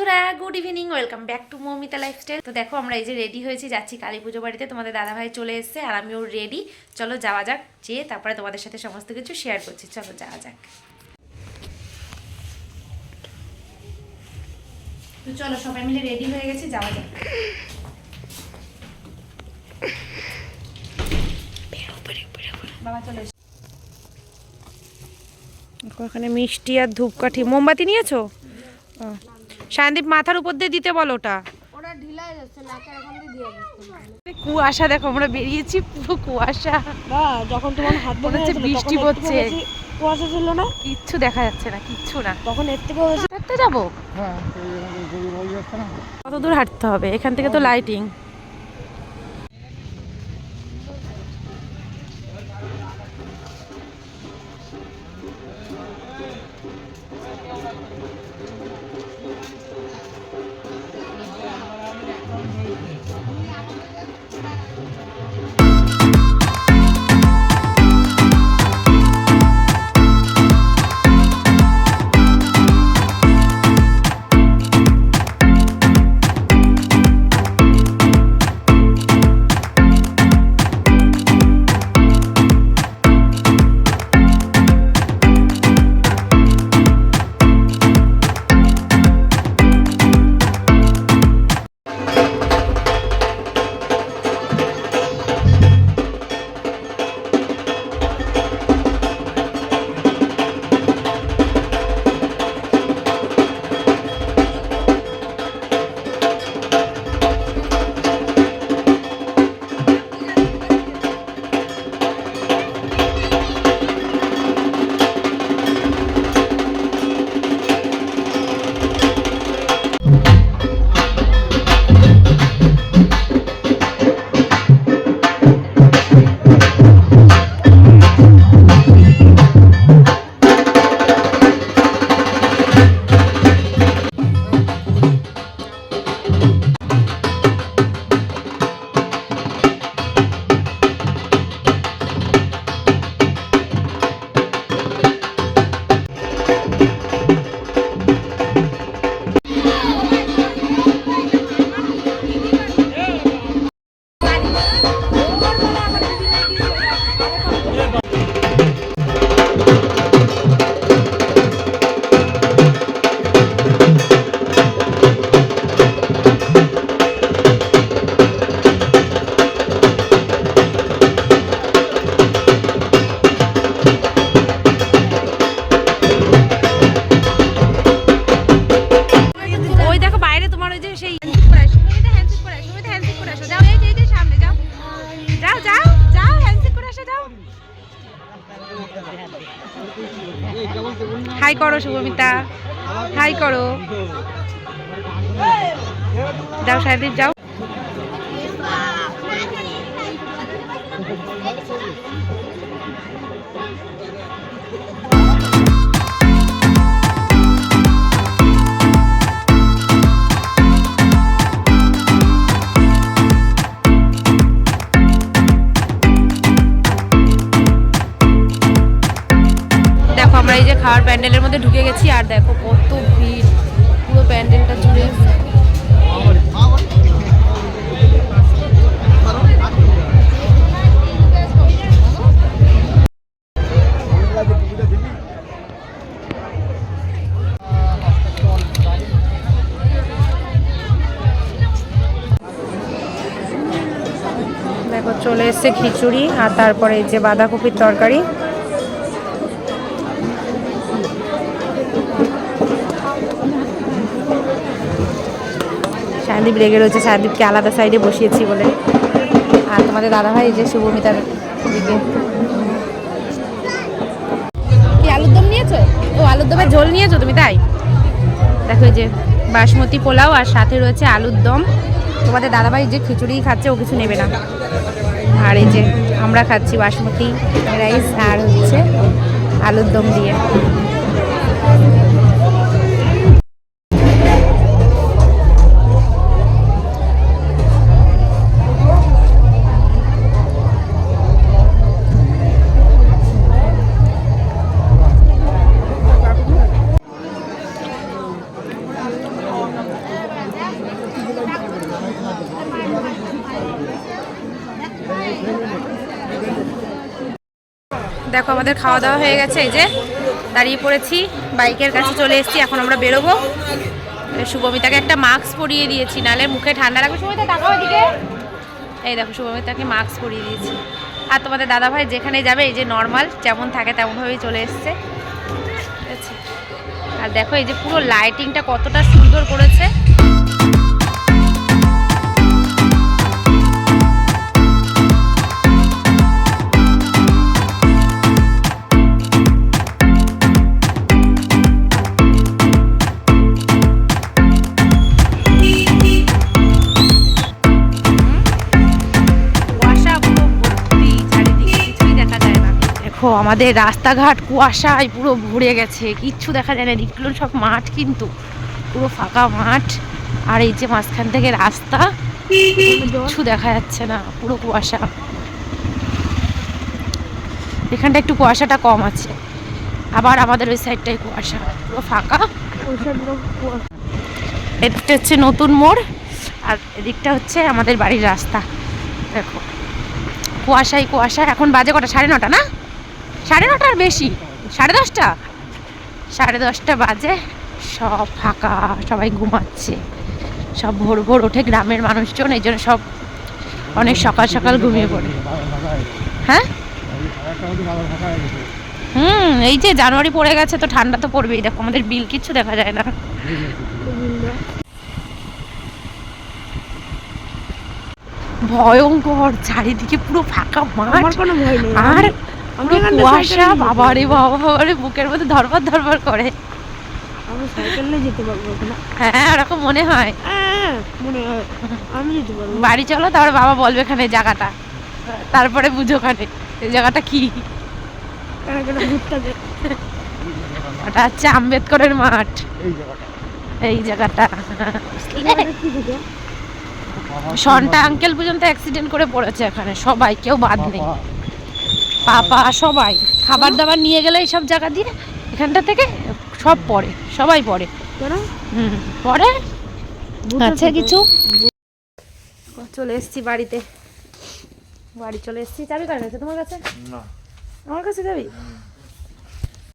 বন্ধুরা good evening, welcome back to Moumita lifestyle. তো দেখো আমরা এই যে রেডি হয়েছি, যাচ্ছি কালী পুজো বাড়িতে। তোমাদের দাদাভাই চলে এসেছে আর আমিও রেডি। চলো যাওয়া যাক, যেয়ে তারপরে তোমাদের সাথে সমস্ত কিছু শেয়ার করছি। চলো যাওয়া যাক। তো চলো সবাই মিলে রেডি হয়ে গেছি, যাওয়া যাক। বাবা চলে এসে ওখানে মিষ্টি আর ধূপকাঠি, মোমবাতি নিয়েছো? সায়নদীপ মাথার উপর দিয়ে দিতে বলো ওটা। কুয়াশা দেখো, আমরা বেরিয়েছি পুরো কুয়াশা। যখন তোমার হাত মনে হচ্ছে বৃষ্টি পড়ছে, কুয়াশা ছিল না, কিচ্ছু দেখা যাচ্ছে না, কিচ্ছু না। তখন এর থেকে হাঁটতে যাবো। কত দূর হাঁটতে হবে এখান থেকে? তো লাইটিং। হাই করো শুভমিতা, হাই করো। যাও সায়দীপ যাও। আমরা এই যে খাওয়ার প্যান্ডেলের মধ্যে ঢুকে গেছি, আর দেখো কত ভিড় পুরো প্যান্ডেলটা জুড়ে। দেখো চলে এসছে খিচুড়ি আর তারপরে এই যে বাঁধাকপির তরকারি। সায়নদীপ রেগে রয়েছে, সায়নদীপকে আলাদা সাইডে বসিয়েছি বলে। আর তোমাদের দাদাভাই এই যে শুভমিতার দিকে। কি আলুর দম নিয়েছো? ও আলুর দমের ঝোল নিয়েছো তুমি? তাই দেখো এই যে বাসমতি পোলাও আর সাথে রয়েছে আলুর দম। তোমাদের দাদাভাই যে খিচুড়ি খাচ্ছে, ও কিছু নেবে না। আর এই যে আমরা খাচ্ছি বাসমতি রাইস আর হচ্ছে আলুর দম দিয়ে। দেখো আমাদের খাওয়া দাওয়া হয়ে গেছে, এই যে দাঁড়িয়ে পড়েছি, বাইকের কাছে চলে এসেছি, এখন আমরা বেরোবো। শুভমিতাকে একটা মাস্ক পরিয়ে দিয়েছি, নাহলে মুখে ঠান্ডা লাগবে। শুভমিতা তাকাও এদিকে, এই দেখো শুভমিতাকে মাস্ক পরিয়ে দিয়েছি। আর তোমাদের দাদাভাই যেখানে যাবে এই যে নর্মাল যেমন থাকে তেমনভাবেই চলে এসছে, ঠিক আছে। আর দেখো এই যে পুরো লাইটিংটা কতটা সুন্দর করেছে। দেখো আমাদের রাস্তাঘাট কুয়াশায় পুরো ভরে গেছে, কিচ্ছু দেখা যায় না। দেখলো সব মাঠ, কিন্তু পুরো ফাঁকা মাঠ। আর এই যে মাঝখান থেকে রাস্তা, কিচ্ছু দেখা যাচ্ছে না, পুরো কুয়াশা। এখানটা একটু কুয়াশাটা কম আছে, আবার আমাদের ওই সাইডটাই কুয়াশা, পুরো ফাঁকা। এদিকটা হচ্ছে নতুন মোড়, আর এদিকটা হচ্ছে আমাদের বাড়ির রাস্তা। দেখো কুয়াশাই কুয়াশা। এখন বাজে কটা? 9:30 না? 9:30 বেশি, 10:30। 10:30 বাজে, সব ফাঁকা, সবাই ঘুমাচ্ছে। সব ভোর ভোর ওঠে গ্রামের মানুষজন, এই জন্য সব অনেক সকাল সকাল ঘুমিয়ে পড়ে। হ্যাঁ এই যে জানুয়ারি পড়ে গেছে তো ঠান্ডা তো পড়বেই। দেখো আমাদের বিল কিচ্ছু দেখা যায় না। ভয়ঙ্কর, চারিদিকে পুরো ফাঁকা মাঠ, আর কুয়াশা। বাবারে বাবারে, বুকের মধ্যে ধরপড় ধরপড় করে। আমি সাইকেল নিয়ে যেতে পারবো না। হ্যাঁ ওরকম মনে হয়, মনে হয় আমি যেতে পারবো। বাড়ি চলো, তারপরে বাবা বলবে এখানে জায়গাটা, তারপরে বুঝো ওখানে এই জায়গাটা কি। ওটা হচ্ছে আম্বেদকরের মাঠ, এই জায়গাটা। সন্টা আঙ্কেল পর্যন্ত অ্যাক্সিডেন্ট করে পড়েছে এখানে, সবাই, কেউ বাদ নেই। পাপা সবাই খাবার দাবার নিয়ে গেলে এইসব জায়গা দিয়ে, এখানটা থেকে সব পড়ে, সবাই পড়ে। পড়ে আছে কিছু। চলে এসেছি বাড়িতে, বাড়ি চলে এসেছি। চাবি কার কাছে? তোমার কাছে? না, আমার কাছে যাবি।